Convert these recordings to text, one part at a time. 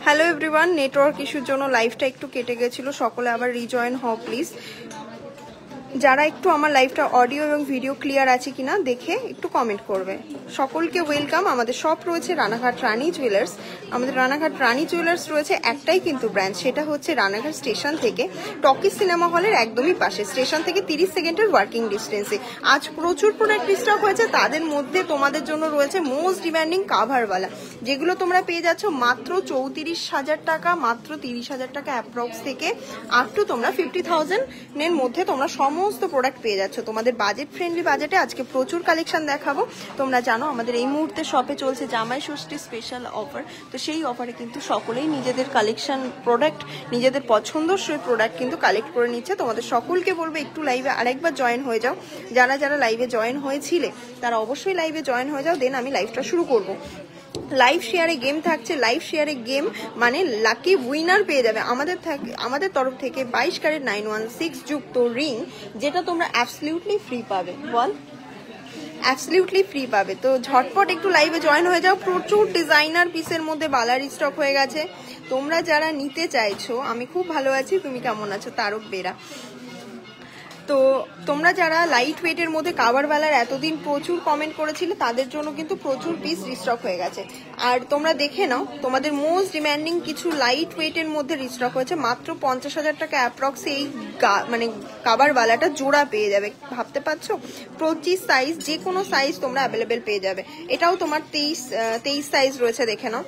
Hello everyone, network ইস্যুর জন্য লাইভটা একটু কেটে গেছিল, সকলে আবার রিজয়েন হও প্লিজ। যারা একটু আমার লাইভটা অডিও এবং ভিডিও ক্লিয়ার আছে কিনা দেখে একটু কমেন্ট করবে। সকলকে ওয়েলকাম। আমাদের শপ রয়েছে রানাঘাট রানী জুয়েলার্স। আমাদের রানাঘাট রানী জুয়েলার্স রয়েছে একটাই কিন্তু ব্রাঞ্চ, সেটা হচ্ছে রানাঘাট স্টেশন থেকে টকি সিনেমা হলের একদমই পাশে, স্টেশন থেকে 30 সেকেন্ডের ওয়ার্কিং ডিস্টেন্সে। আজ প্রচুর প্রোডাক্ট স্টক হয়েছে, তাদের মধ্যে তোমাদের জন্য রয়েছে মোস্ট ডিমান্ডিং কাভারওয়ালা, যেগুলো তোমরা পেয়ে যাচ্ছ মাত্র 34,000 টাকা, মাত্র 30,000 টাকা অ্যাপ্রক্স থেকে আপ টু তোমরা 50,000 এর মধ্যে তোমরা সমস্ত প্রোডাক্ট পেয়ে যাচ্ছ তোমাদের বাজেট ফ্রেন্ডলি বাজেটে। আজকে প্রচুর কালেকশন দেখাবো। তোমরা জানো আমাদের এই মুহূর্তে শপে চলছে জামাই ষষ্ঠী স্পেশাল অফার, তো সেই অফারে কিন্তু সকলেই নিজেদের কালেকশন প্রোডাক্ট, নিজেদের পছন্দসই প্রোডাক্ট কিন্তু কালেক্ট করে নিচ্ছে। তোমাদের সকলকে বলবো একটু লাইভে আরেকবার জয়েন হয়ে যাও। যারা যারা লাইভে জয়েন হয়েছিলে তারা অবশ্যই লাইভে জয়েন হয়ে যাও, দেন আমি লাইভটা শুরু করবো। লাইভ শেয়ারে গেম থাকছে, লাইভ শেয়ারে গেম মানে লাকি উইনার পেয়ে যাবে আমাদের তরফ থেকে 22 ক্যারেট 916 যুক্ত রিং, যেটা তোমরা অ্যাবসলিউটলি ফ্রি পাবে। বল, অ্যাবসলিউটলি ফ্রি পাবে। তো ঝটপট একটু লাইভে জয়েন হয়ে যাও। প্রচুর ডিজাইনার পিসের মধ্যে বালার স্টক হয়ে গেছে। তোমরা যারা নিতে চাইছো, আমি খুব ভালো আছি, তুমি কেমন আছো? তারক বেরা। তো তোমরা যারা লাইট ওয়েটের মধ্যে কাভারওয়ালার এতদিন প্রচুর কমেন্ট করেছিলে, তাদের জন্য কিন্তু প্রচুর পিস রিস্টক হয়ে গেছে। আর তোমরা দেখে নাও, তোমাদের মোস্ট ডিম্যান্ডিং কিছু লাইট ওয়েটের মধ্যে রিস্টক হয়েছে। মাত্র 50,000 টাকা অ্যাপ্রক্সে এই মানে কাভারওয়ালাটা জোড়া পেয়ে যাবে। ভাবতে পারছো? 25 সাইজ, যে কোনো সাইজ তোমরা অ্যাভেলেবেল পেয়ে যাবে। এটাও তোমার 23 সাইজ রয়েছে, দেখে নাও।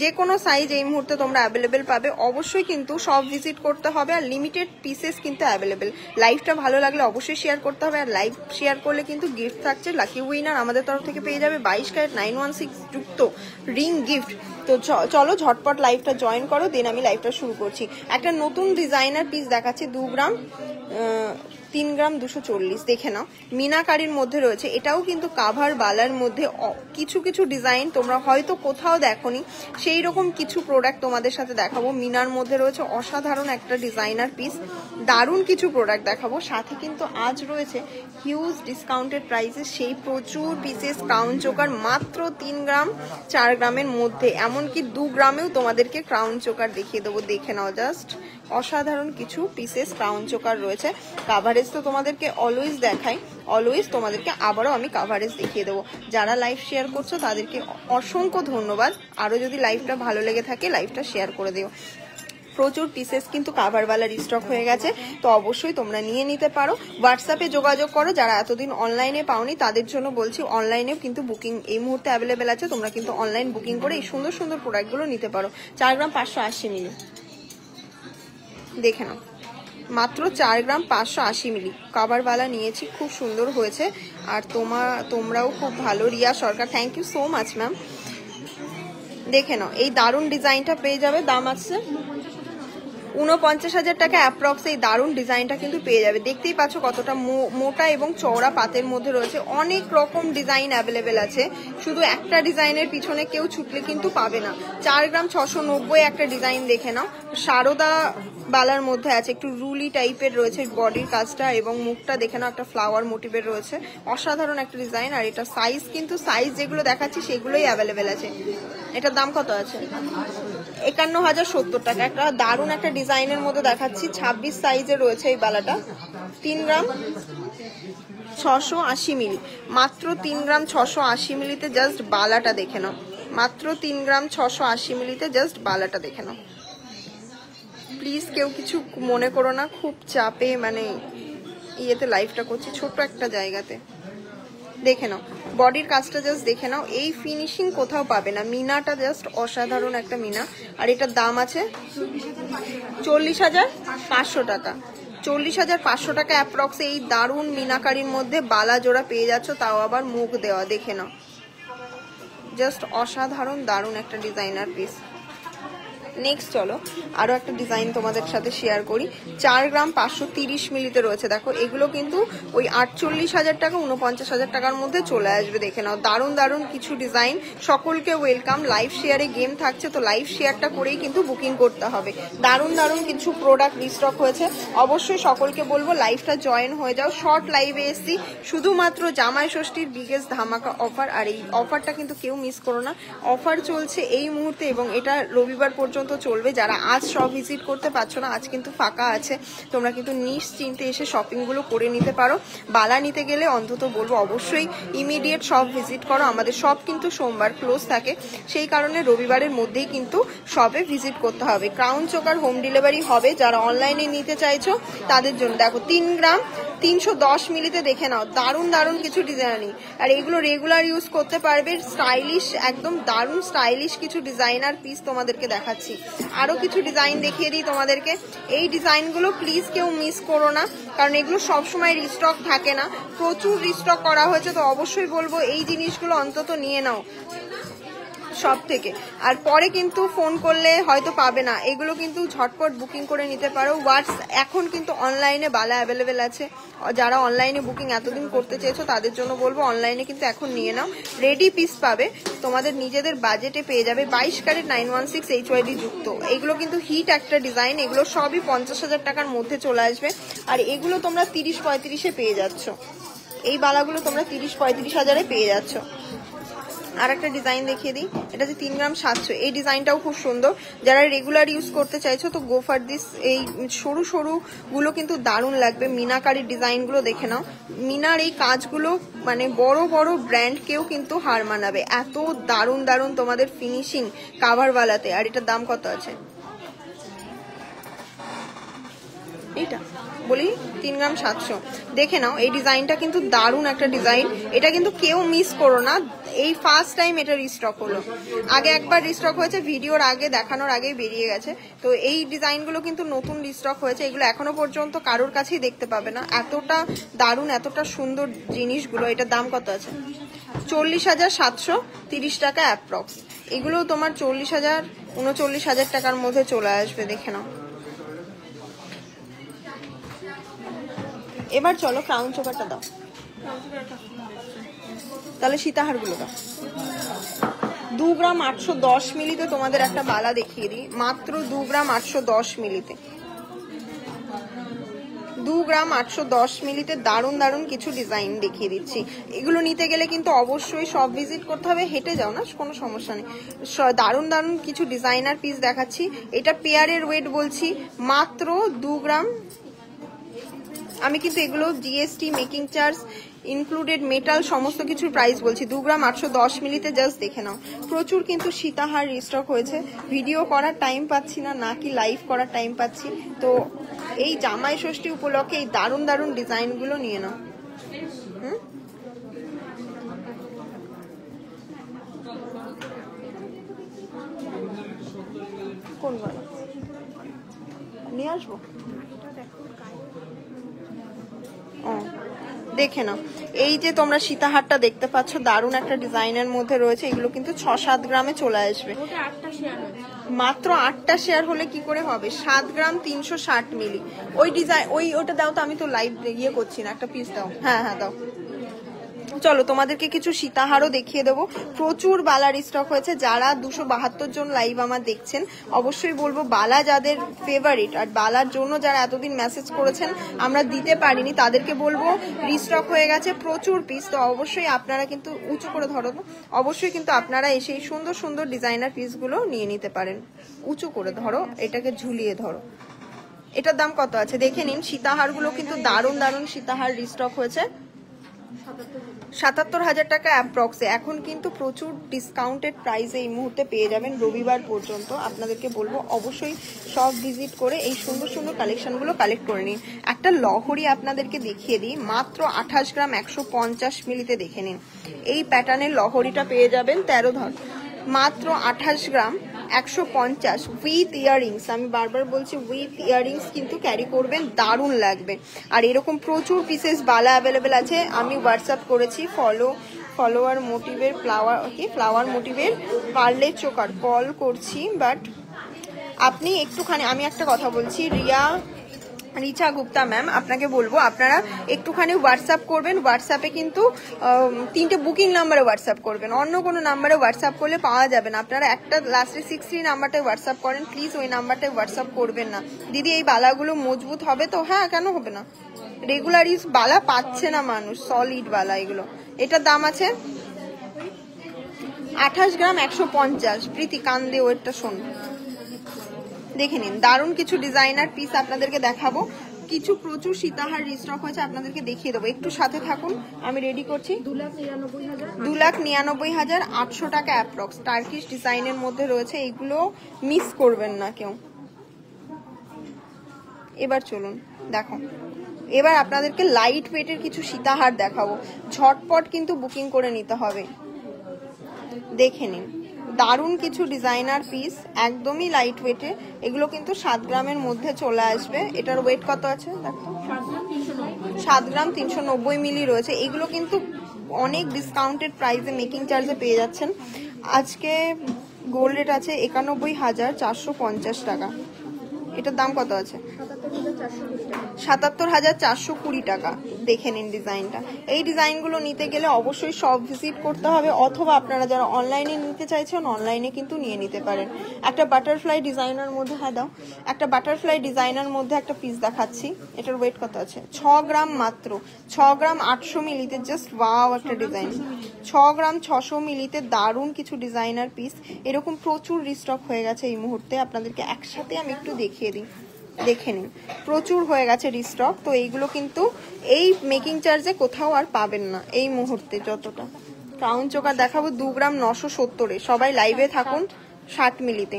যে কোনো সাইজ এই মুহূর্তে তোমরা অ্যাভেলেবেল পাবে। অবশ্যই কিন্তু সব ভিজিট করতে হবে, আর লিমিটেড পিসেস কিন্তু অ্যাভেলেবেল। লাইভটা ভালো লাগলে অবশ্যই শেয়ার করতে হবে, আর লাইভ শেয়ার করলে কিন্তু গিফট থাকছে। লাকি উইনার আমাদের তরফ থেকে পেয়ে যাবে 22 ক্যারেট 916 যুক্ত রিং গিফট। তো চলো ঝটপট লাইভটা জয়েন করো, দেন আমি লাইভটা শুরু করছি। একটা নতুন ডিজাইনার পিস দেখাচ্ছি, 2 গ্রাম 3 গ্রাম 240, দেখে নাও। মিনাকারির মধ্যে রয়েছে, এটাও কিন্তু কাভার বালার মধ্যে কিছু কিছু ডিজাইন তোমরা হয়তো কোথাও দেখোনি, সেই রকম কিছু প্রোডাক্ট তোমাদের সাথে দেখাবো। মিনার মধ্যে রয়েছে অসাধারণ একটা ডিজাইনার পিস, দারুণ কিছু প্রোডাক্ট দেখাবো। সাথে কিন্তু আজ রয়েছে হিউজ ডিসকাউন্টেড প্রাইসে সেই প্রচুর পিসেস ক্রাউন চোকার, মাত্র 3 গ্রাম 4 গ্রামের মধ্যে, এমনকি 2 গ্রামেও তোমাদেরকে ক্রাউন চোকার দেখিয়ে দেবো। দেখে নাও, জাস্ট অসাধারণ কিছু পিসেস ক্রাউন চোকার রয়েছে। কাভারেজ তো তোমাদেরকে অলওয়েজ দেখাই, অলওয়েজ তোমাদেরকে আবারও আমি কাভারেজ দেখিয়ে দেবো। যারা লাইভ শেয়ার করছো তাদেরকে অসংখ্য ধন্যবাদ। আরও যদি লাইভটা ভালো লেগে থাকে লাইভটা শেয়ার করে দিও। প্রচুর পিসেস কিন্তু কাভারওয়ালার স্টক হয়ে গেছে, তো অবশ্যই তোমরা নিয়ে নিতে পারো। হোয়াটসঅ্যাপে যোগাযোগ করো। যারা এতদিন অনলাইনে পাওনি তাদের জন্য বলছি, অনলাইনেও কিন্তু বুকিং এই মুহূর্তে অ্যাভেলেবেল আছে। তোমরা কিন্তু অনলাইন বুকিং করে এই সুন্দর সুন্দর প্রোডাক্টগুলো নিতে পারো। 4 গ্রাম 580 মিলি, দেখে নাও, মাত্র 4 গ্রাম 580 মিলি কাভারওয়ালা নিয়েছি, খুব সুন্দর হয়েছে। আর তোমরাও খুব ভালো। Riya Sarkar, thank you so much ma'am. দেখে নাও, এই দারুণ ডিজাইনটা পেয়ে যাবে। দাম আছে 49,000 টাকা অ্যাপ্রক্স। এই দারুণ ডিজাইনটা কিন্তু পেয়ে যাবে। দেখতেই পাচ্ছ কতটা মোটা এবং চওড়া পাতের মধ্যে রয়েছে। অনেক রকম ডিজাইন অ্যাভেলেবেল আছে, শুধু একটা ডিজাইনের পিছনে কেউ ছুটলে কিন্তু পাবে না। 4 গ্রাম 690 একটা ডিজাইন, দেখে নাও। সারদা বালার মধ্যে আছে, একটু রুলি টাইপের রয়েছে বডির কাজটা, এবং মুখটা দেখে নাও একটা ফ্লাওয়ার মোটিভের রয়েছে। অসাধারণ একটা ডিজাইন। আর এটা সাইজ কিন্তু সাইজ যেগুলো দেখাচ্ছি সেগুলোই অ্যাভেলেবেল আছে। এটার দাম কত আছে? 51,070 টাকা। একটা দারুণ একটা ডিজাইনের মধ্যে দেখাচ্ছি, 26 সাইজে রয়েছে এই বালাটা। 3 গ্রাম 680 মিলি, মাত্র 3 গ্রাম 680 মিলিতে জাস্ট বালাটা দেখে নাও। মাত্র 3 গ্রাম 680 মিলিতে জাস্ট বালাটা দেখে নাও। প্লিজ কেউ কিছু মনে করো না, খুব চাপে মানে ইয়েতে লাইভটা করছি, ছোট একটা জায়গাতে। দেখে নাও বডির কাজটা, জাস্ট দেখে নাও। এই ফিনিশিং কোথাও পাবে না। মিনাটা জাস্ট অসাধারণ একটা মিনা। আর এটার দাম আছে 40,500 টাকা। 40,500 টাকা অ্যাপ্রক্স। এই দারুণ মিনাকারির মধ্যে বালা জোড়া পেয়ে যাচ্ছ, তাও আবার মুখ দেওয়া। দেখে নাও, জাস্ট অসাধারণ দারুণ একটা ডিজাইনার পিস। নেক্সট চলো আরো একটা ডিজাইন তোমাদের সাথে শেয়ার করি। 4 গ্রাম 530 মিলিতে রয়েছে। দেখো এগুলো কিন্তু ওই 48,000 টাকা 49,000 টাকার মধ্যে চলে আসবে। দেখে নাও, দারুণ দারুণ কিছু ডিজাইন। সকলকে ওয়েলকাম। লাইভ শেয়ারে গেম থাকছে, তো লাইভ শেয়ারটা করেই কিন্তু বুকিং করতে হবে। দারুণ দারুণ কিছু প্রোডাক্ট রিস্টক হয়েছে। অবশ্যই সকলকে বলবো লাইভটা জয়েন হয়ে যাও। শর্ট লাইভে এসছি শুধুমাত্র জামাই ষষ্ঠীর বিগেস্ট ধামাকা অফার, আর এই অফারটা কিন্তু কেউ মিস করো না। অফার চলছে এই মুহূর্তে এবং এটা রবিবার পর্যন্ত পর্যন্ত চলবে। যারা আজ সব ভিজিট করতে পারছো না, আজ কিন্তু ফাঁকা আছে, তোমরা কিন্তু নিশ্চিন্তে এসে শপিংগুলো করে নিতে পারো। বালা নিতে গেলে অন্তত বলবো অবশ্যই ইমিডিয়েট সব ভিজিট করো। আমাদের সব কিন্তু সোমবার ক্লোজ থাকে, সেই কারণে রবিবারের মধ্যেই কিন্তু সবে ভিজিট করতে হবে। ক্রাউন চোকার হোম ডেলিভারি হবে। যারা অনলাইনে নিতে চাইছো তাদের জন্য দেখো 3 গ্রাম 310 মিলিতে দেখে নাও, দারুণ দারুণ কিছু ডিজাইনিং। আর এগুলো রেগুলার ইউজ করতে পারবে, স্টাইলিশ, একদম দারুণ স্টাইলিশ কিছু ডিজাইনার পিস তোমাদেরকে দেখাচ্ছি। আরো কিছু ডিজাইন দেখিয়ে দিই তোমাদেরকে। এই ডিজাইনগুলো প্লিজ কেউ মিস করো না, কারণ এগুলো সবসময় রিস্টক থাকে না, প্রচুর রিস্টক করা হয়েছে। তো অবশ্যই বলবো এই জিনিসগুলো অন্তত নিয়ে নাও সব থেকে। আর পরে কিন্তু ফোন করলে হয়তো পাবে না, এগুলো কিন্তু ঝটপট বুকিং করে নিতে পারো। এখন কিন্তু অনলাইনে বালা অ্যাভেলেবেল আছে। যারা অনলাইনে বুকিং এতদিন করতে চেয়েছো তাদের জন্য বলবো অনলাইনে কিন্তু এখন নিয়ে নাও, রেডি পিস পাবে, তোমাদের নিজেদের বাজেটে পেয়ে যাবে। 22 ক্যারেট 916 HYD যুক্ত। এগুলো কিন্তু হিট একটা ডিজাইন, এগুলো সবই 50,000 টাকার মধ্যে চলে আসবে। আর এগুলো তোমরা 30-35-এ পেয়ে যাচ্ছ। এই বালাগুলো তোমরা 30-35 হাজারে পেয়ে যাচ্ছ। আর একটা ডিজাইন দেখিয়ে দিই, এটা যে 3 গ্রাম 700, এই ডিজাইনটাও খুব সুন্দর। যারা রেগুলার ইউজ করতে চাইছো তো গো ফর দিস। এই সরু সরু গুলো কিন্তু দারুণ লাগবে। মিনাকারির ডিজাইনগুলো দেখে নাও, মিনার এই কাজগুলো মানে বড় বড় ব্র্যান্ডকেও কিন্তু হার মানাবে, এত দারুণ দারুণ তোমাদের ফিনিশিং কাভারওয়ালাতে। আর এটার দাম কত আছে এইটা বলি, 3 গ্রাম 700, দেখে নাও। এই ডিজাইনটা কিন্তু দারুণ একটা ডিজাইন, এটা কিন্তু কেউ মিস করো না। এই ফার্স্ট টাইম এটা রিস্টক হলো, আগে একবার রিস্টক হয়েছে, ভিডিওর আগে দেখানোর আগেই বেরিয়ে গেছে। তো এই ডিজাইনগুলো কিন্তু নতুন রিস্টক হয়েছে, এগুলো এখনো পর্যন্ত কারোর কাছেই দেখতে পাবে না, এতটা দারুণ এতটা সুন্দর জিনিসগুলো। এটার দাম কত আছে 40,730 টাকা অ্যাপ্রক্স। এগুলো তোমার 40,000-39,000 টাকার মধ্যে চলে আসবে, দেখে নাও। এবার চলো ক্রাউন চোকারটা দাও, তাহলে সীতাহারগুলো দাও। 2 গ্রাম 810 মিলিতে তোমাদের একটা বালা দেখিয়ে দিই, মাত্র 2 গ্রাম 810 মিলিতে। 2 গ্রাম 810 মিলিতে দারুণ দারুণ কিছু ডিজাইন দেখিয়ে দিচ্ছি। এগুলো নিতে গেলে কিন্তু অবশ্যই সব ভিজিট করতে হবে, হেঁটে যাও না, কোনো সমস্যা নেই। দারুণ দারুণ কিছু ডিজাইনার পিস দেখাচ্ছি। এটা পেয়ারের ওয়েট বলছি মাত্র 2 গ্রাম। আমি কিন্তু এগুলো GST, making charge included, metal সমস্ত কিছুর প্রাইস বলছি। 2 গ্রাম 810 মিলিতে জাস্ট দেখে নাও। প্রচুর কিন্তু সীতাহার রিস্টক হয়েছে, ভিডিও করার টাইম পাচ্ছি না, নাকি লাইভ করার টাইম পাচ্ছি। তো এই জামাই ষষ্ঠী উপলক্ষে এই দারুণ দারুণ ডিজাইনগুলো নিয়ে নাও। কোন বালা নিয়ে আসবো? দেখে নাও, এই যে তোমরা সীতাহারটা দেখতে পাচ্ছ, দারুণ একটা ডিজাইনের মধ্যে রয়েছে। এগুলো কিন্তু 6-7 গ্রামে চলে আসবে। মাত্র 8টা শেয়ার হলে কি করে হবে? 7 গ্রাম 360 মিলি। ওই ডিজাইন ওটা দাও তো, আমি তো লাইভ ইয়ে করছি না, একটা পিস দাও। হ্যাঁ হ্যাঁ দাও। চলো তোমাদেরকে কিছু সীতাহারও দেখিয়ে দেবো। প্রচুর বালার স্টক হয়েছে। যারা 272 জন লাইভ আমার দেখছেন, অবশ্যই বলবো বালা যাদের ফেভারিট আর বালার জন্য যারা এতদিন মেসেজ করেছেন আমরা দিতে পারিনি, তাদেরকে বলবো রিস্টক হয়ে গেছে প্রচুর পিস। তো অবশ্যই আপনারা কিন্তু উঁচু করে ধরো, অবশ্যই কিন্তু আপনারা এসে সুন্দর সুন্দর ডিজাইনার পিসগুলো নিয়ে নিতে পারেন। উঁচু করে ধরো, এটাকে ঝুলিয়ে ধরো। এটার দাম কত আছে দেখে নিন। সীতাহারগুলো কিন্তু দারুণ দারুণ সীতাহার রিস্টক হয়েছে, 77,000 টাকা অ্যাপ্রক্সে। এখন কিন্তু প্রচুর ডিসকাউন্টেড প্রাইসে এই মুহূর্তে পেয়ে যাবেন রবিবার পর্যন্ত। আপনাদেরকে বলবো অবশ্যই সব ভিজিট করে এই সুন্দর সুন্দর কালেকশনগুলো কালেক্ট করে নিন। একটা লহরি আপনাদেরকে দেখিয়ে দিই, মাত্র 28 গ্রাম 150 মিলিতে দেখে নিন। এই প্যাটার্নের লহরিটা পেয়ে যাবেন 13 ধর, মাত্র 28 গ্রাম 150 উইথ ইয়াররিংস। আমি বারবার বলছি উইথ ইয়াররিংস কিন্তু ক্যারি করবেন, দারুণ লাগবে। আর এরকম প্রচুর পিসেস বালা অ্যাভেলেবেল আছে। আমি হোয়াটসঅ্যাপ করেছি ফলোয়ার মোটিভের ফ্লাওয়ার মোটিভের পার্লে চোকার কল করছি, বাট আপনি একটুখানি, আমি একটা কথা বলছি রিচা গুপ্তা ম্যাম, আপনাকে বলবো আপনারা একটুখানি হোয়াটসঅ্যাপ করবেন। হোয়াটসঅ্যাপে কিন্তু 3টে বুকিং নাম্বারে হোয়াটসঅ্যাপ করবেন, অন্য কোনো নাম্বারে হোয়াটসঅ্যাপ করলে পাওয়া যাবে না। আপনারা একটা লাস্টে 63 নাম্বারটায় হোয়াটসঅ্যাপ করেন প্লিজ, ওই নাম্বারটায় হোয়াটসঅ্যাপ করবেন না। দিদি এই বালাগুলো মজবুত হবে তো? হ্যাঁ, কেন হবে না, রেগুলার ইউজ বালা পাচ্ছে না মানুষ, সলিড বালা এগুলো। এটার দাম আছে 28 গ্রাম 150। প্রীতি কান দিয়ে ওয়েটটা শোন, দেখে নিন, দারুণ কিছু ডিজাইনার পিস আপনাদেরকে দেখাবো। কিছু প্রচুর সীতাহার রিস্টক হয়েছে, আপনাদেরকে দেখিয়ে দেবো, একটু সাথে থাকুন, আমি রেডি করছি। 2,99,800 টাকা অ্যাপ্রক্স। টার্কিশ ডিজাইনের মধ্যে রয়েছে, এইগুলো মিস করবেন না কেউ। এবার চলুন দেখো, এবার আপনাদেরকে লাইট ওয়েটের কিছু সীতাহার দেখাবো, ঝটপট কিন্তু বুকিং করে নিতে হবে। দেখে নিন, দারুণ কিছু ডিজাইনার পিস, একদমই লাইট ওয়েটে। এগুলো কিন্তু 7 গ্রামের মধ্যে চলে আসবে। এটার ওয়েট কত আছে দেখো, 7 গ্রাম 390 মিলি রয়েছে। এগুলো কিন্তু অনেক ডিসকাউন্টেড প্রাইসে মেকিং চার্জে পেয়ে যাচ্ছেন। আজকে গোল্ড রেট আছে 91,450 টাকা। এটার দাম কত আছে? 77,420 টাকা। দেখে নিন ডিজাইনটা। এই ডিজাইনগুলো নিতে গেলে অবশ্যই শপ ভিজিট করতে হবে, অথবা আপনারা যারা অনলাইনে নিতে চাইছেন অনলাইনে কিন্তু নিয়ে নিতে পারেন। একটা বাটারফ্লাই ডিজাইনার মধ্যে, হ্যাঁ দাও, একটা বাটারফ্লাই ডিজাইনার মধ্যে একটা পিস দেখাচ্ছি। এটার ওয়েট কত আছে? 6 গ্রাম মাত্র, 6 গ্রাম 800 মিলিতে। জাস্ট ওয়াও একটা ডিজাইন। 6 গ্রাম 600 মিলিতে দারুণ কিছু ডিজাইনার পিস। এরকম প্রচুর রিস্টক হয়ে গেছে এই মুহূর্তে। আপনাদেরকে একসাথে আমি একটু দেখিয়ে দিই, দেখে নিন, প্রচুর হয়ে গেছে রিস্টক। তো এইগুলো কিন্তু এই মেকিং চার্জে কোথাও আর পাবেন না এই মুহূর্তে। যতটা ক্রাউন চোকার দেখাবো 2 গ্রাম 970-এ। সবাই লাইভে থাকুন, 60 মিলিতে।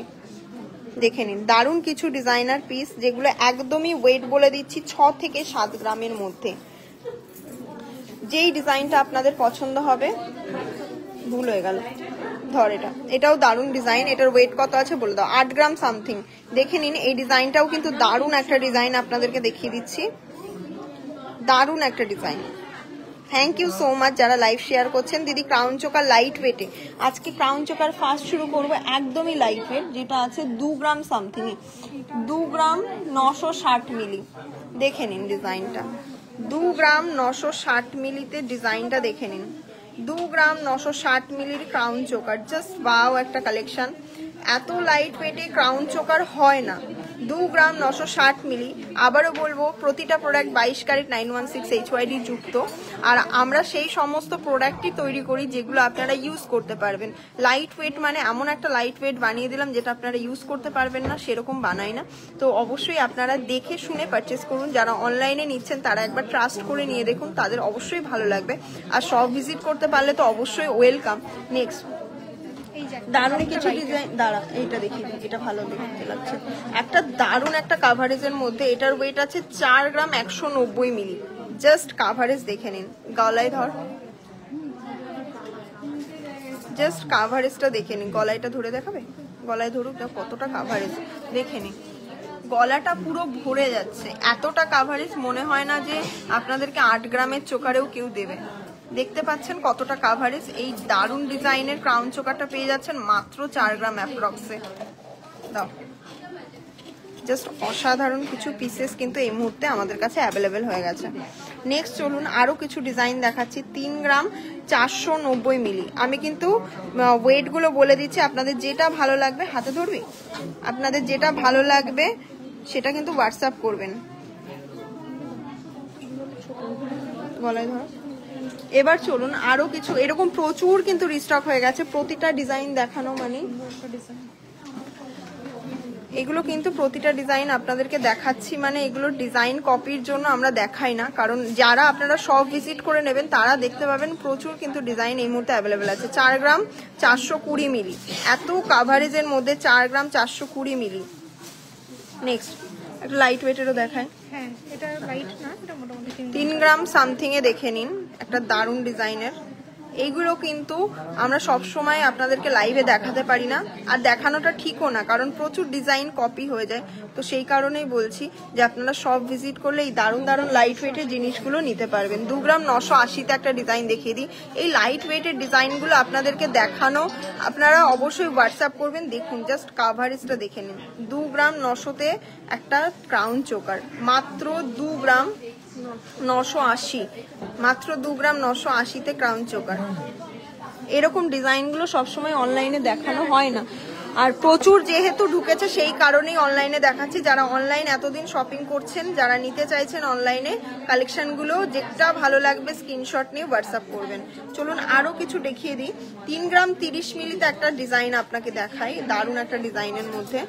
দেখে নিন, দারুণ কিছু ডিজাইনার পিস, যেগুলো একদমই ওয়েট বলে দিচ্ছি 6 থেকে 7 গ্রামের মধ্যে। যেই ডিজাইনটা আপনাদের পছন্দ হবে, ভুল হয়ে গেল, ধর এটা, এটাও দারুণ ডিজাইন। এটার ওয়েট কত আছে বলে দাও? 8 গ্রাম সামথিং। দেখে নিন, এই ডিজাইনটাও কিন্তু দারুণ একটা ডিজাইন, আপনাদেরকে দেখিয়ে দিচ্ছি। দারুণ একটা design. Thank you so much যারা লাইভ শেয়ার করছেন। দিদি ক্রাউন চোকার লাইট ওয়েটে, আজকে ক্রাউন চোকার ফার্স্ট শুরু করবো একদমই লাইট ওয়েট, যেটা আছে 2 গ্রাম সামথিং, 2 গ্রাম 960 মিলি। দেখে নিন ডিজাইনটা, 2 গ্রাম 960 মিলিতে ডিজাইনটা দেখে নিন। 2 গ্রাম 960 মিলির ক্রাউন চোকার, জাস্ট ওয়াও একটা কালেকশন। এত লাইট ওয়েটে ক্রাউন চোকার হয় না। 2 গ্রাম 960 মিলি। আবারও বলবো, প্রতিটা প্রোডাক্ট 22 ক্যারেট 916 HYD যুক্ত। আর আমরা সেই সমস্ত প্রোডাক্টই তৈরি করি যেগুলো আপনারা ইউজ করতে পারবেন। লাইট ওয়েট মানে এমন একটা লাইট ওয়েট বানিয়ে দিলাম যেটা আপনারা ইউজ করতে পারবেন না, সেরকম বানাই না। তো অবশ্যই আপনারা দেখে শুনে পারচেস করুন। যারা অনলাইনে নিচ্ছেন তারা একবার ট্রাস্ট করে নিয়ে দেখুন, তাদের অবশ্যই ভালো লাগবে। আর সব ভিজিট করতে পারলে তো অবশ্যই ওয়েলকাম। নেক্সট দারুণ কিছু ডিজাইন, দাঁড়া এইটা দেখি, এটা ভালো দেখতে লাগছে। একটা দারুণ একটা কাভারেজের মধ্যে, এটার ওয়েট আছে 4 গ্রাম 190 মিলি। জাস্ট কাভারেজ দেখে নিন, গলায় ধর, জাস্ট কাভারেজটা দেখে নিন। গলায়টা ধরে দেখাবে, গলায় ধরুক, কতটা কাভারেজ দেখে নিন। গলাটা পুরো ভরে যাচ্ছে, এতটা কাভারেজ। মনে হয় না যে আপনাদেরকে 8 গ্রামের চোকারেও কেউ দেবে। দেখতে পাচ্ছেন কতটা কাভারেজ। এই দারুণ ডিজাইনের ক্রাউন চোকারটা পেয়ে যাচ্ছেন মাত্র 4 গ্রাম অ্যাপ্রক্সে। দাও, জাস্ট অসাধারণ কিছু পিসেস কিন্তু এই মুহূর্তে আমাদের কাছে অ্যাভেলেবেল হয়ে গেছে। নেক্সট চলুন আরো কিছু ডিজাইন দেখাচ্ছি। 3 গ্রাম 490 মিলি। আমি কিন্তু ওয়েটগুলো বলে দিচ্ছি, আপনাদের যেটা ভালো লাগবে, হাতে ধরবি, আপনাদের যেটা ভালো লাগবে সেটা কিন্তু হোয়াটসঅ্যাপ করবেন। গলায় ধর। এবার চলুন আরো কিছু, এরকম প্রচুর কিন্তু রিস্টক হয়ে গেছে। প্রতিটা ডিজাইন দেখানো মানে, এগুলো কিন্তু প্রতিটা ডিজাইন আপনাদেরকে দেখাচ্ছি মানে এগুলো ডিজাইন কপির জন্য আমরা দেখাই না, কারণ যারা আপনারা সব ভিজিট করে নেবেন তারা দেখতে পাবেন প্রচুর কিন্তু ডিজাইন এই মুহূর্তে অ্যাভেলেবেল আছে। 4 গ্রাম 420 মিলি, এত কাভারেজের মধ্যে 4 গ্রাম 420 মিলি। নেক্সট একটা লাইট ওয়েটেরও দেখায়, হ্যাঁ এটা লাইট না, এটা মোটামুটি 3 গ্রাম সামথিং এ দেখে নিন, একটা দারুণ ডিজাইনের। এইগুলো কিন্তু আমরা সব সময় আপনাদেরকে লাইভে দেখাতে পারি না, আর দেখানোটা ঠিকও না, কারণ প্রচুর ডিজাইন কপি হয়ে যায়। তো সেই কারণেই বলছি যে আপনারা সব ভিজিট করলে এই দারুণ দারুণ লাইট ওয়েটের জিনিসগুলো নিতে পারবেন। 2 গ্রাম 980-তে একটা ডিজাইন দেখিয়ে দিই। এই লাইট ওয়েটের ডিজাইনগুলো আপনাদেরকে দেখানো, আপনারা অবশ্যই হোয়াটসঅ্যাপ করবেন। দেখুন জাস্ট কাভারেজটা দেখে নিন। 2 গ্রাম 900-তে একটা ক্রাউন চোকার, মাত্র 2 গ্রাম 980, মাত্র 2 গ্রাম 980-তে ক্রাউন চোকার। এরকম ডিজাইনগুলো সবসময় অনলাইনে দেখানো হয় না। আর প্রচুর যেহেতু ঢুকেছে সেই কারণেই অনলাইনে দেখাচ্ছি। যারা অনলাইন এতদিন শপিং করছেন, যারা নিতে চাইছেন অনলাইনে কালেকশনগুলো, যেটা ভালো লাগবে স্ক্রিনশট নিয়ে হোয়াটসঅ্যাপ করবেন। চলুন আরও কিছু দেখিয়ে দিই। 3 গ্রাম 30 মিলিতে একটা ডিজাইন আপনাকে দেখাই, দারুণ একটা ডিজাইনের মধ্যে।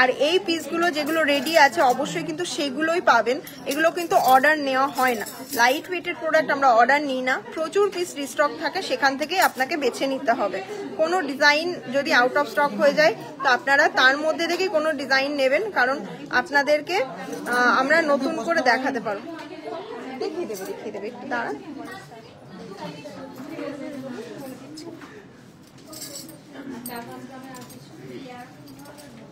আর এই পিসগুলো যেগুলো রেডি আছে অবশ্যই কিন্তু সেগুলোই পাবেন, এগুলো কিন্তু অর্ডার নেওয়া হয় না। লাইট ওয়েটের প্রোডাক্ট আমরা অর্ডার নিই না, প্রচুর পিস রিস্টক থাকে, সেখান থেকেই আপনাকে বেছে নিতে হবে। কোনো ডিজাইন যদি আউট অফ স্টক হয়ে যায় তো আপনারা তার মধ্যে থেকে কোনো ডিজাইন নেবেন, কারণ আপনাদেরকে আমরা নতুন করে দেখাতে পারবো। দেখিয়ে দেবে একটু দাঁড়া।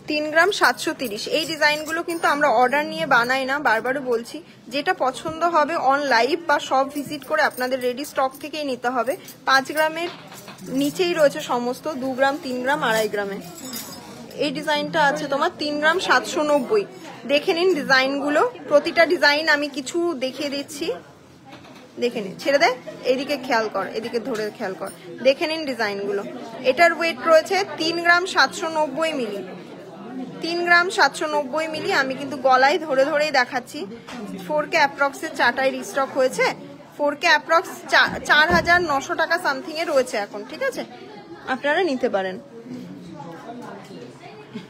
3 গ্রাম 730 এই ডিজাইনগুলো কিন্তু আমরা অর্ডার নিয়ে বানাই না, বারবারও বলছি। যেটা পছন্দ হবে অন লাইভ বা সব ভিজিট করে আপনাদের রেডি স্টক থেকেই নিতে হবে। 5 গ্রামের নিচেই রয়েছে সমস্ত, 2 গ্রাম 3 গ্রাম 2.5 গ্রামে। এই ডিজাইনটা আছে তোমার 3 গ্রাম 790। দেখে নিন ডিজাইনগুলো, প্রতিটা ডিজাইন আমি কিছু দেখিয়ে দিচ্ছি, দেখে নিন। ছেড়ে দেয়, এদিকে খেয়াল কর, এদিকে ধরে খেয়াল কর, দেখে নিন ডিজাইনগুলো। এটার ওয়েট রয়েছে 3 গ্রাম 790 মিলি। 3 গ্রাম 790 মিলি। আমি কিন্তু গলায় ধরে ধরেই দেখাচ্ছি। 4K অ্যাপ্রক্সের চাটাই রিস্টক হয়েছে। 4K অ্যাপ্রক্স 4900 টাকা সামথিং এ রয়েছে এখন, ঠিক আছে, আপনারা নিতে পারেন।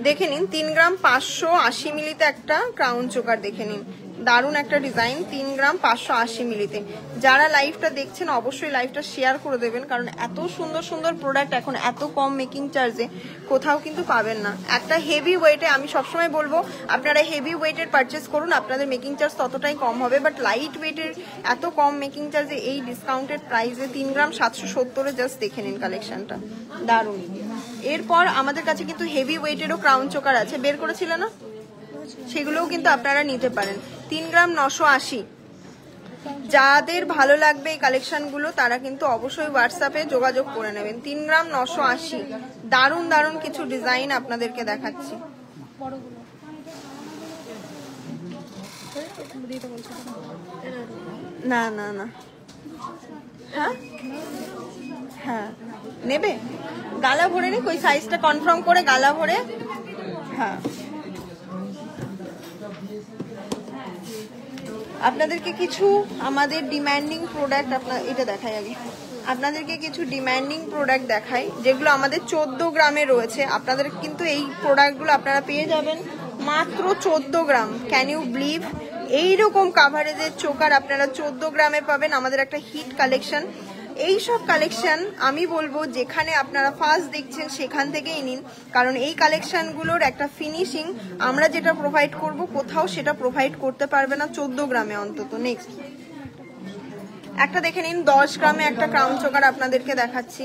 দেখে নিন 3 গ্রাম 580 মিলিতে একটা ক্রাউন চোকার, দেখে নিন দারুণ একটা ডিজাইন। 3 গ্রাম 580 মিলিতে। যারা লাইভটা দেখছেন অবশ্যই লাইভটা শেয়ার করে দেবেন, কারণ এত সুন্দর সুন্দর প্রোডাক্ট এখন এত কম মেকিং চার্জে কোথাও কিন্তু পাবেন না। একটা হেভি ওয়েটে, আমি সবসময় বলবো আপনারা হেভি ওয়েটের পারচেস করুন, আপনাদের মেকিং চার্জ ততটাই কম হবে। বাট লাইট ওয়েটের এত কম মেকিং চার্জে এই ডিসকাউন্টেড প্রাইসে 3 গ্রাম 770-এ জাস্ট দেখে নিন কালেকশনটা, দারুণ। এরপর আমাদের কাছে কিন্তু হেভি ওয়েটেরও ক্রাউন চোকার আছে, বের করেছিল না, সেগুলোও কিন্তু আপনারা নিতে পারেন। 3 গ্রাম 980। যাদের ভালো লাগবে এই কালেকশনগুলো তারা কিন্তু অবশ্যই হোয়াটসঅ্যাপে যোগাযোগ করে নেবেন। 3 গ্রাম 980। দারুণ দারুণ কিছু ডিজাইন আপনাদেরকে দেখাচ্ছি। না না না, হ্যাঁ হ্যাঁ নেবে, গালা ভরে নে, ওই সাইজটা কনফার্ম করে গালা ভরে। হ্যাঁ, আপনাদেরকে কিছু আমাদের ডিমান্ডিং প্রোডাক্ট, আপনার এটা দেখাই আগে, আপনাদেরকে কিছু ডিমান্ডিং প্রোডাক্ট দেখাই যেগুলো আমাদের 14 গ্রামে রয়েছে। আপনাদের কিন্তু এই প্রোডাক্টগুলো আপনারা পেয়ে যাবেন মাত্র 14 গ্রাম। Can you believe? এইরকম কাভারেজের চোকার আপনারা 14 গ্রামে পাবেন। আমাদের একটা হিট কালেকশন। এই সব কালেকশন আমি বলবো যেখানে আপনারা ফার্স্ট দেখছেন সেখান থেকেই নিন, কারণ এই কালেকশনগুলোর একটা ফিনিশিং আমরা যেটা প্রোভাইড করব কোথাও সেটা প্রোভাইড করতে পারবে না 14 গ্রামে অন্তত। নেক্সট একটা দেখে নিন, 10 গ্রামে একটা ক্রাউন চোকার আপনাদেরকে দেখাচ্ছি।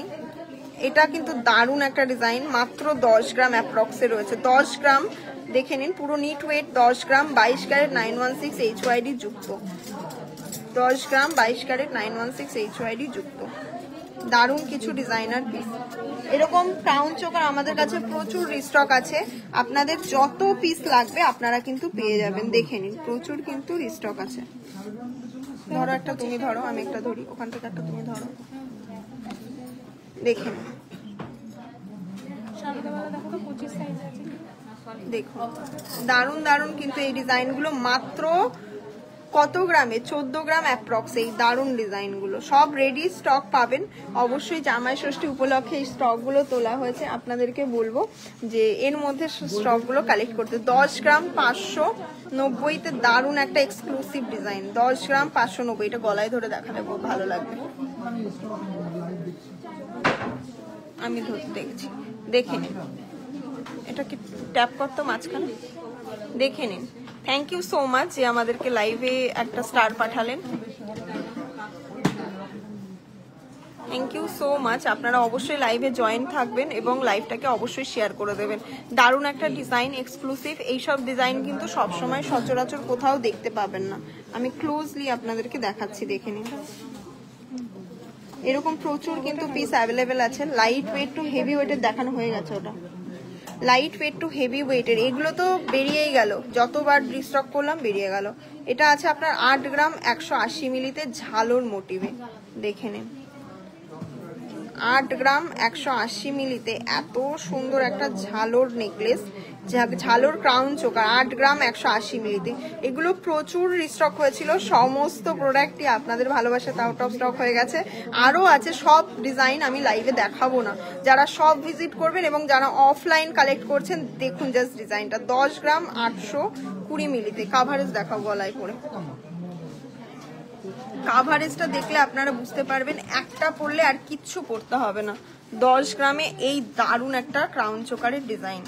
এটা কিন্তু দারুণ একটা ডিজাইন, মাত্র 10 গ্রাম অ্যাপ্রক্সে রয়েছে। 10 গ্রাম দেখে নিন, পুরো নিট ওয়েট 10 গ্রাম, 22 ক্যারেট 916 HYD যুক্ত। 10 গ্রাম 22 ক্যারেট 916 HYD যুক্ত। দারুণ কিছু ডিজাইনার পিস। এরকম ক্রাউন চোকার আমাদের কাছে প্রচুর রিস্টক আছে, আপনাদের যত পিস লাগবে আপনারা কিন্তু পেয়ে যাবেন। দেখে নিন, প্রচুর কিন্তু রিস্টক আছে। ধরো একটা তুমি ধরো, আমি একটা ধরি, ওখান থেকে একটা তুমি ধরো, দেখে নিন। দেখো দারুণ দারুণ কিন্তু এই ডিজাইনগুলো মাত্র কত গ্রামে? 14 গ্রাম অ্যাপ্রক্স। এই দারুণ ডিজাইনগুলো সব রেডি স্টক পাবেন। অবশ্যই জামাই ষষ্ঠী উপলক্ষে এই স্টকগুলো তোলা হয়েছে, আপনাদেরকে বলবো যে এর মধ্যে স্টকগুলো কালেক্ট করতে। 10 গ্রাম 590-তে দারুণ একটা এক্সক্লুসিভ ডিজাইন। 10 গ্রাম 590, এটা গলায় ধরে দেখালে খুব ভালো লাগবে। আমি ধরতে দেখছি, দেখে নিন। এটা কি ট্যাপ করতো মাঝখানে? দেখে নিন। থ্যাংক ইউ সো মাচ যে আমাদেরকে লাইভে একটা স্টার পাঠালেন। Thank you so much. আপনারা অবশ্যই লাইভে জয়েন থাকবেন এবং লাইভটাকে অবশ্যই শেয়ার করে দেবেন। দারুণ একটা ডিজাইন, এক্সক্লুসিভ। এইসব ডিজাইন কিন্তু সবসময় সচরাচর কোথাও দেখতে পাবেন না। আমি ক্লোজলি আপনাদেরকে দেখাচ্ছি, দেখে নিন। এরকম প্রচুর কিন্তু পিস অ্যাভেলেবেল আছে। লাইট ওয়েট টু হেভি ওয়েটের দেখানো হয়ে গেছে, ওটা লাইট ওয়েট টু হেভি ওয়েটের। এগুলো তো বেরিয়েই গেল, যতবার রিস্টক করলাম বেরিয়ে গেল। এটা আছে আপনার 8 গ্রাম 180 মিলিতে ঝালোর মোটিভে, দেখে নিন। 8 গ্রাম 180 মিলিতে এত সুন্দর একটা Jalore necklace, Jalore crown choker, 8 গ্রাম 180 মিলিতে। এগুলো প্রচুর রিস্টক হয়েছিল, সমস্ত প্রোডাক্টই আপনাদের ভালোবাসাতে আউট অফ স্টক হয়ে গেছে। আরও আছে, সব ডিজাইন আমি লাইভে দেখাবো না, যারা সব ভিজিট করবেন এবং যারা অফলাইন কালেক্ট করছেন দেখুন জাস্ট ডিজাইনটা। 10 গ্রাম 820 মিলিতে কাভারেজ দেখাবো গলায় পরে। কাভারেজটা দেখলে আপনারা বুঝতে পারবেন একটা পরলে আর কিচ্ছু পরতে হবে না। 10 গ্রামে এই দারুণ একটা ক্রাউন চোকারের ডিজাইন।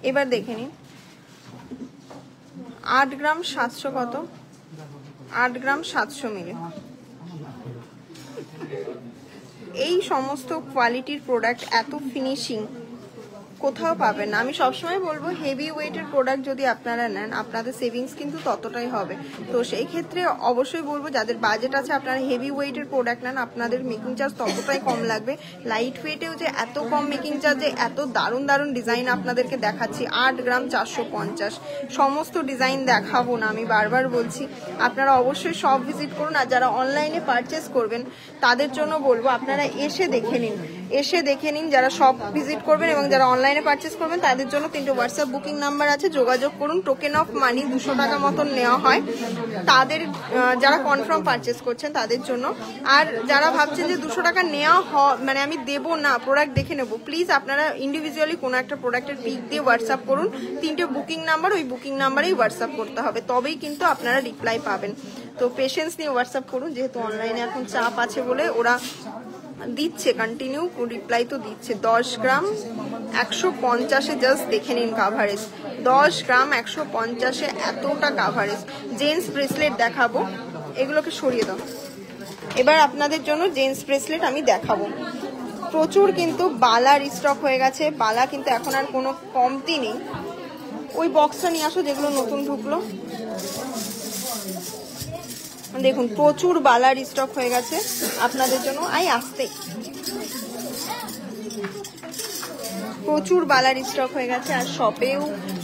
এবার দেখে নিন 8 গ্রাম 700 কত, 8 গ্রাম 700 মিলি। এই সমস্ত কোয়ালিটির প্রোডাক্ট এত ফিনিশিং কোথাও পাবেন না। আমি সবসময় বলবো হেভি ওয়েটের প্রোডাক্ট যদি আপনারা নেন আপনাদের সেভিংস কিন্তু ততটাই হবে। তো সেই ক্ষেত্রে অবশ্যই বলবো যাদের বাজেট আছে আপনারা হেভি ওয়েটের প্রোডাক্ট নেন, আপনাদের মেকিং চার্জ ততটাই কম লাগবে। লাইট ওয়েটেও যে এত কম মেকিং চার্জে এত দারুণ দারুণ ডিজাইন আপনাদেরকে দেখাচ্ছি। 8 গ্রাম 450, সমস্ত ডিজাইন দেখাবো না, আমি বারবার বলছি। আপনারা অবশ্যই সব ভিজিট করুন। আর যারা অনলাইনে পারচেস করবেন তাদের জন্য বলবো আপনারা এসে দেখে নিন, এসে দেখে নিন। যারা সব ভিজিট করবেন এবং যারা অনলাইনে পারচেস করবেন তাদের জন্য 3টে হোয়াটসঅ্যাপ বুকিং নাম্বার আছে, যোগাযোগ করুন। টোকেন অফ মানি 200 টাকা মতন নেওয়া হয় তাদের, যারা কনফার্ম পারচেস করছেন তাদের জন্য। আর যারা ভাবছেন যে 200 টাকা নেওয়া মানে আমি দেবো না, প্রোডাক্ট দেখে নেবো, প্লিজ আপনারা ইন্ডিভিজুয়ালি কোনো একটা প্রোডাক্টের পিক দিয়ে হোয়াটসঅ্যাপ করুন। 3টে বুকিং নাম্বার, ওই বুকিং নাম্বারেই হোয়াটসঅ্যাপ করতে হবে, তবেই কিন্তু আপনারা রিপ্লাই পাবেন। তো পেশেন্স নিয়ে হোয়াটসঅ্যাপ করুন, যেহেতু অনলাইনে এখন চাপ আছে বলে ওরা দিচ্ছে কন্টিনিউ রিপ্লাই তো দিচ্ছে। 10 গ্রাম 150-এ জাস্ট দেখে নিন কাভারেজ। 10 গ্রাম 150-এ এতটা কাভারেজ। জেন্টস ব্রেসলেট দেখাবো, এগুলোকে সরিয়ে দাও। এবার আপনাদের জন্য জেন্টস ব্রেসলেট আমি দেখাবো। প্রচুর কিন্তু বালা রিস্টক হয়ে গেছে, বালা কিন্তু এখন আর কোনো কমতি নেই। ওই বক্সটা নিয়ে আসো যেগুলো নতুন ঢুকলো। দেখুন প্রচুর বালা রিস্টক হয়ে গেছে আপনাদের জন্য। আসতে প্রচুর বালা রিস্টক হয়ে গেছে। আর শপেও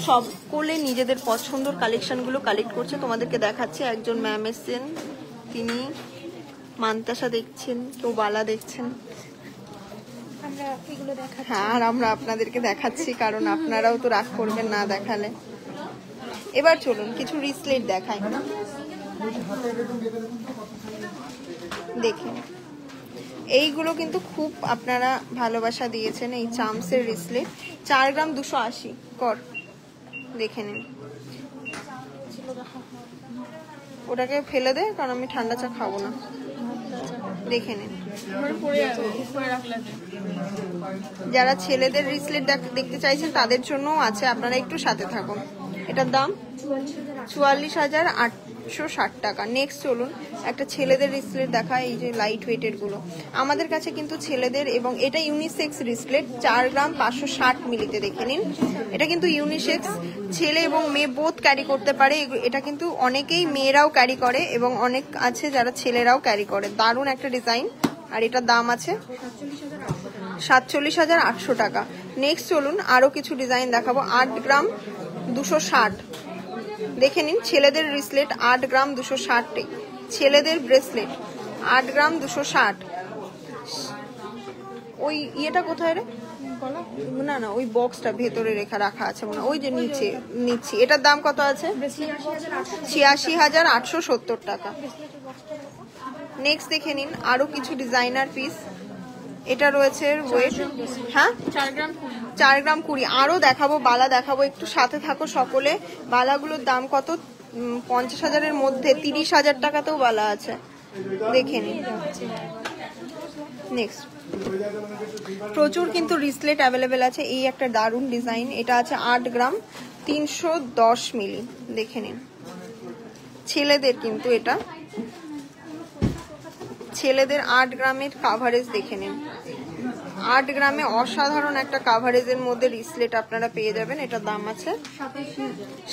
সকলে নিজেদের পছন্দের কালেকশনগুলো কালেক্ট করছে, তোমাদেরকে দেখাচ্ছে। একজন ম্যাম এসছেন, তিনি মান্তাসা দেখছেন, কেউ বালা দেখছেন। হ্যাঁ, আর আমরা আপনাদেরকে দেখাচ্ছি কারণ আপনারাও তো রাগ করবেন না দেখালে। এবার চলুন কিছু রিসলেট দেখাই। দেখেন এইগুলো কিন্তু খুব আপনারা ভালোবাসা দিয়েছেন। এই চামসের রিসলেট 4 গ্রাম 280 কর, দেখে নিন। ওটাকে ফেলে দে কারণ আমি ঠান্ডা চা খাবো না, দেখে নিন। যারা ছেলেদের রিসলেট দেখতে চাইছেন তাদের জন্যও আছে, আপনারা একটু সাথে থাকুন। এটার দাম 44,860 টাকা। নেক্সট চলুন একটা ছেলেদের রিসলেট দেখা। এই যে লাইট ওয়েটের গুলো আমাদের কাছে কিন্তু ছেলেদের, এবং এটা ইউনিসেক্স রিসলেট 4 গ্রাম 560 মিলিতে, দেখে নিন। এটা কিন্তু ইউনিসেক্স, ছেলে এবং মেয়ে বোথ ক্যারি করতে পারে। এটা কিন্তু অনেকেই মেয়েরাও ক্যারি করে এবং অনেক আছে যারা ছেলেরাও ক্যারি করে। দারুণ একটা ডিজাইন। আর এটার দাম আছে 47,800 টাকা। নেক্সট চলুন আরো কিছু ডিজাইন দেখাবো। 8 গ্রাম 260 দেখে নিন। ছেলেদের রিসলেট 8 গ্রাম 260, ছেলেদের ব্রেসলেট 8 গ্রাম 260। ওই ইয়েটা কোথায় রে? না না, ওই বক্সটা ভেতরে রাখা আছে মনে, ওই যে নিচে নিচ্ছি। এটার দাম কত আছে? 86,870 টাকা। নেক্সট দেখে নিন আরো কিছু ডিজাইনার পিস। এটা রয়েছে ওয়েট, হ্যাঁ 4 গ্রাম 20। আরো দেখাবো, বালা দেখাবো, একটু সাথে থাকো সকলে। বালাগুলোর দাম কত? 50,000-এর মধ্যে 30,000 টাকাতেও বালা আছে, দেখে নিন। নেক্সট প্রচুর কিন্তু রিসলেট অ্যাভেলেবেল আছে। এই একটা দারুণ ডিজাইন, এটা আছে 8 গ্রাম 310 মিলি, দেখে নিন। ছেলেদের কিন্তু এটা ছেলেদের 8 গ্রামের কাভারেজ দেখে নিন। 8 গ্রামে অসাধারণ একটা কাভারেজের মধ্যে রিসলেট আপনারা পেয়ে যাবেন। এটার দাম আছে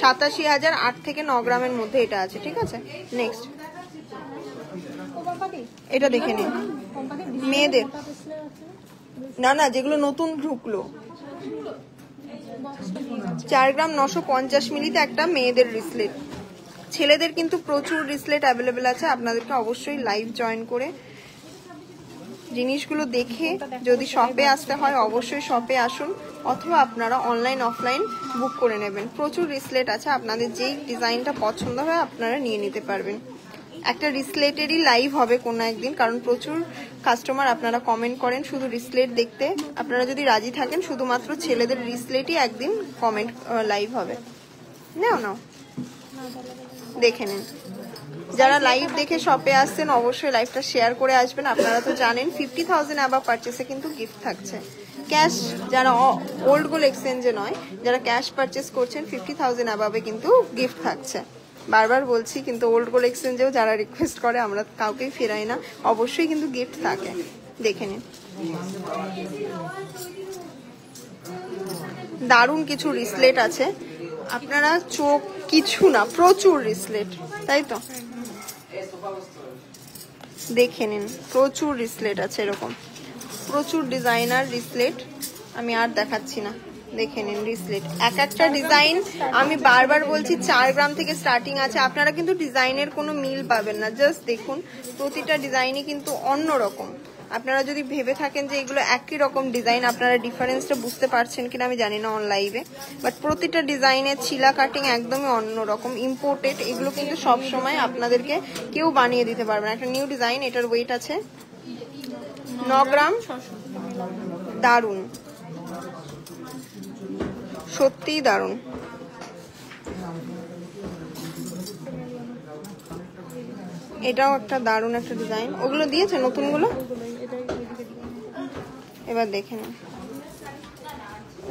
87,000, 8 থেকে 9 গ্রামের মধ্যে এটা আছে, ঠিক আছে। নেক্সট এটা দেখে নিন, মেয়েদের না না, যেগুলো নতুন ঢুকলো 4 গ্রাম 950 মিলিতে একটা মেয়েদের রিসলেট। ছেলেদের কিন্তু প্রচুর রিসলেট অ্যাভেলেবেল আছে, আপনাদেরকে অবশ্যই লাইভ জয়েন করে জিনিসগুলো দেখে যদি শপে আসতে হয় অবশ্যই শপে আসুন, অথবা আপনারা অনলাইন অফলাইন বুক করে নেবেন। প্রচুর রিসলেট আছে, আপনাদের যেই ডিজাইনটা পছন্দ হয় আপনারা নিয়ে নিতে পারবেন। একটা রিসলেটেরই লাইভ হবে কোনো একদিন, কারণ প্রচুর কাস্টমার আপনারা কমেন্ট করেন শুধু রিসলেট দেখতে। আপনারা যদি রাজি থাকেন শুধুমাত্র ছেলেদের রিসলেটই একদিন কমেন্ট লাইভ হবে। নাও দেখে নিন। যারা লাইভ দেখে শপে আসছেন অবশ্যই লাইভটা শেয়ার করে আসবেন। আপনারা তো জানেন 50,000 অ্যাবাভ পারচেসে কিন্তু গিফট থাকছে। ক্যাশ যারা ওল্ড গোল্ড এক্সচেঞ্জে নয়, যারা ক্যাশ পারচেস করছেন 50,000 অ্যাবাভে কিন্তু গিফট থাকছে। বারবার বলছি, কিন্তু ওল্ড গোল্ড এক্সচেঞ্জেও যারা রিকোয়েস্ট করে আমরা কাউকেই ফেরাই না, অবশ্যই কিন্তু গিফট থাকে। দেখে নিন, দারুণ কিছু রিসলেট আছে। আপনারা চোখ কিছু না, প্রচুর রিসলেট, তাই তো দেখে নিন। প্রচুর রিসলেট আছে, এরকম প্রচুর ডিজাইনার রিসলেট। আমি আর দেখাচ্ছি না, দেখে নিন রিসলেট। এক একটা ডিজাইন আমি বারবার বলছি 4 গ্রাম থেকে স্টার্টিং আছে। আপনারা কিন্তু ডিজাইনের কোনো মিল পাবেন না, জাস্ট দেখুন প্রতিটা ডিজাইনই কিন্তু অন্য রকম। আপনারা যদি ভেবে থাকেন যে এগুলো একই রকম ডিজাইন, আপনারা ডিফারেন্সটা বুঝতে পারছেন কিনা আমি জানি না অন লাইভে, বাট প্রতিটা ডিজাইনের ছিলা কাটিং একদমই অন্য রকম, ইম্পোর্টেড। এগুলো কিন্তু সব সময় আপনাদেরকে কেউ বানিয়ে দিতে পারবে না। একটা নিউ ডিজাইন, এটার ওয়েট আছে 9 গ্রাম। দারুণ, সত্যিই দারুণ। এটাও একটা দারুণ একটা ডিজাইন। ওগুলো দিয়েছে নতুনগুলো, এবার দেখে নিন।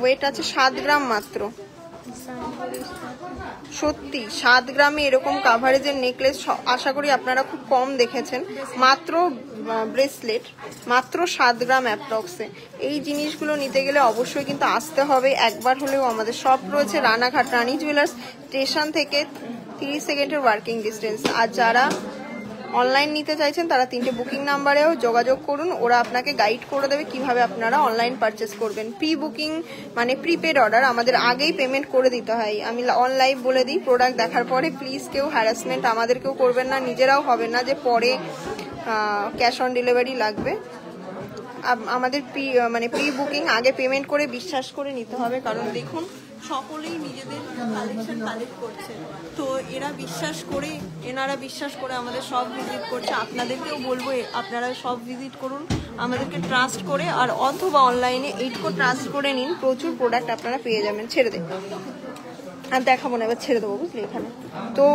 ওয়েট আছে 7 গ্রাম মাত্র। সত্যি 7 গ্রামে এরকম কাভারেজের নেকলেস আশা করি আপনারা খুব কম দেখেছেন। মাত্র ব্রেসলেট মাত্র 7 গ্রাম অ্যাপ্রক্সে। এই জিনিসগুলো নিতে গেলে অবশ্যই কিন্তু আসতে হবে একবার হলেও। আমাদের শপ রয়েছে রানাঘাট রানী জুয়েলার্স স্টেশন থেকে 30 সেকেন্ডের ওয়ার্কিং ডিস্টেন্স। আর যারা অনলাইন নিতে চাইছেন তারা 3টে বুকিং নাম্বারেও যোগাযোগ করুন, ওরা আপনাকে গাইড করে দেবে কিভাবে আপনারা অনলাইন পারচেস করবেন। প্রি বুকিং মানে প্রিপেড অর্ডার, আমাদের আগেই পেমেন্ট করে দিতে হয়। আমি অনলাইন বলে দিই, প্রোডাক্ট দেখার পরে প্লিজ কেউ হ্যারাসমেন্ট আমাদেরকেও করবেন না, নিজেরাও হবে না যে পরে ক্যাশ অন ডেলিভারি লাগবে। আমাদের প্রি বুকিং আগে পেমেন্ট করে বিশ্বাস করে নিতে হবে, কারণ দেখুন সকলেই নিজেদের কালেকশন কালেক্ট করছে, তো এনারা বিশ্বাস করে আমাদের সব ভিজিট করছে। আপনাদেরকেও বলবো আপনারা সব ভিজিট করুন আমাদেরকে ট্রাস্ট করে, আর অথবা অনলাইনে এইটুকু ট্রাস্ট করে নিন, প্রচুর প্রোডাক্ট আপনারা পেয়ে যাবেন। ছেড়ে দেন, আর দেখাবো না, এবার ছেড়ে দেবো বুঝলি এখানে। তো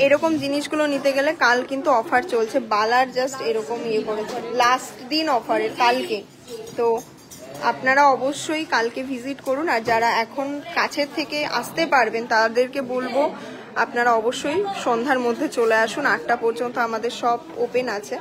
এরকম জিনিসগুলো নিতে গেলে কাল কিন্তু অফার চলছে, বালার জাস্ট এরকম করেছে লাস্ট দিন অফারের কালকে, তো আপনারা অবশ্যই কালকে ভিজিট করুন। আর যারা এখন কাছের থেকে আসতে পারবেন তাদেরকে বলবো আপনারা অবশ্যই সন্ধ্যার মধ্যে চলে আসুন, 8টা পর্যন্ত আমাদের সব ওপেন আছে।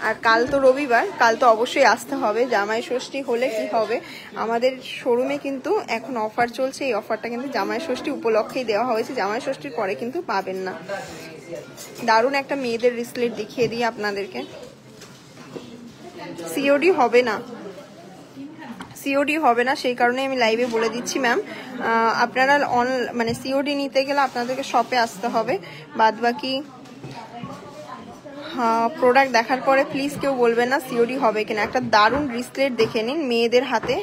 আর কাল তো রবিবার, কাল তো অবশ্যই আসতে হবে। জামাই ষষ্ঠী হলে কি হবে, আমাদের শোরুমে কিন্তু এখন অফার চলছে। এই অফারটা কিন্তু জামাই ষষ্ঠী উপলক্ষেই দেওয়া হয়েছে, জামাই ষষ্ঠীর পরে কিন্তু পাবেন না। দারুণ একটা মেয়েদের রিসলেট দেখিয়ে দিই আপনাদেরকে। সিওডি হবে না, সেই কারণে আমি লাইভে বলে দিচ্ছি ম্যাম। আপনারা মানে সিওডি নিতে গেলে আপনাদেরকে শপে আসতে হবে। বাদ বাকি প্রোডাক্ট দেখার পরে প্লিজ কেউ বলবেন না সিওডি হবে কিনা। একটা দারুণ রিসলেট দেখে নিন মেয়েদের হাতে,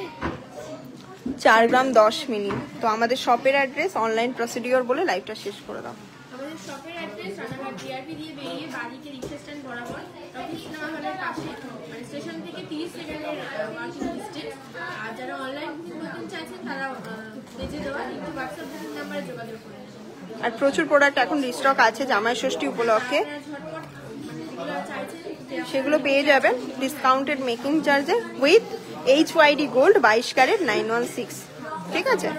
4 গ্রাম 10 মিলি। তো আমাদের শপের অ্যাড্রেস, অনলাইন প্রসিডিওর বলে লাইভটা শেষ করে দাও। আমাদের শপের অ্যাড্রেস রানাঘাট জিআরপি দিয়ে বেরিয়ে বাদিকে রিক্সা স্ট্যান্ড বরাবর টকি সিনেমা হলের পাশে, মানে স্টেশন থেকে 30 সেকেন্ডের ওয়াকিং ডিস্টেন্স। আর যারা অনলাইন বুকিং চাইছেন তারা পেজে দেওয়া একটু হোয়াটসঅ্যাপ বুকিং নাম্বারে যোগাযোগ করুন। আর প্রচুর প্রোডাক্ট এখন রিস্টক আছে জামাই ষষ্ঠী উপলক্ষে, সেগুলো পেয়ে যাবেন ডিসকাউন্টেড মেকিং চার্জে উইথ HYD গোল্ড 22 ক্যারেট 916। ঠিক আছে,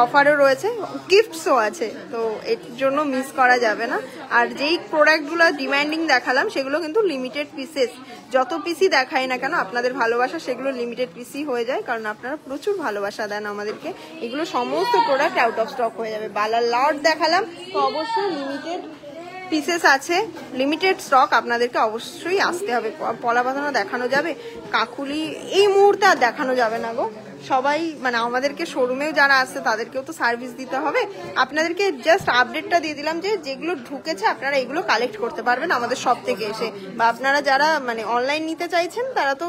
অফারও রয়েছে, গিফটসও আছে, তো এর জন্য মিস করা যাবে না। আর যেই প্রোডাক্টগুলো ডিমান্ডিং দেখালাম সেগুলো কিন্তু লিমিটেড পিসেস, যত পিসই দেখাই না কেন আপনাদের ভালোবাসা সেগুলো লিমিটেড পিসই হয়ে যায়, কারণ আপনারা প্রচুর ভালোবাসা দেন আমাদেরকে। এগুলো সমস্ত প্রোডাক্ট আউট অফ স্টক হয়ে যাবে। বালার লট দেখালাম, তো অবশ্যই লিমিটেড পিসেস আছে, লিমিটেড স্টক, আপনাদেরকে অবশ্যই আসতে হবে। পলা বাঁধানো দেখানো যাবে, কাকুলি এই মুহূর্তে আর দেখানো যাবে না গো, সবাই মানে আমাদেরকে শোরুমেও যারা আসছে তাদেরকেও তো সার্ভিস দিতে হবে। আপনাদেরকে জাস্ট আপডেটটা দিয়ে দিলাম যে যেগুলো ঢুকেছে আপনারা এগুলো কালেক্ট করতে পারবেন আমাদের শপ থেকে এসে, বা আপনারা যারা মানে অনলাইন নিতে চাইছেন তারা তো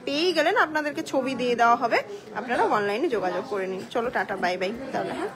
পেয়েই গেলেন, আপনাদেরকে ছবি দিয়ে দেওয়া হবে, আপনারা অনলাইনে যোগাযোগ করে নিন। চলো টাটা, বাই বাই তাহলে। হ্যাঁ।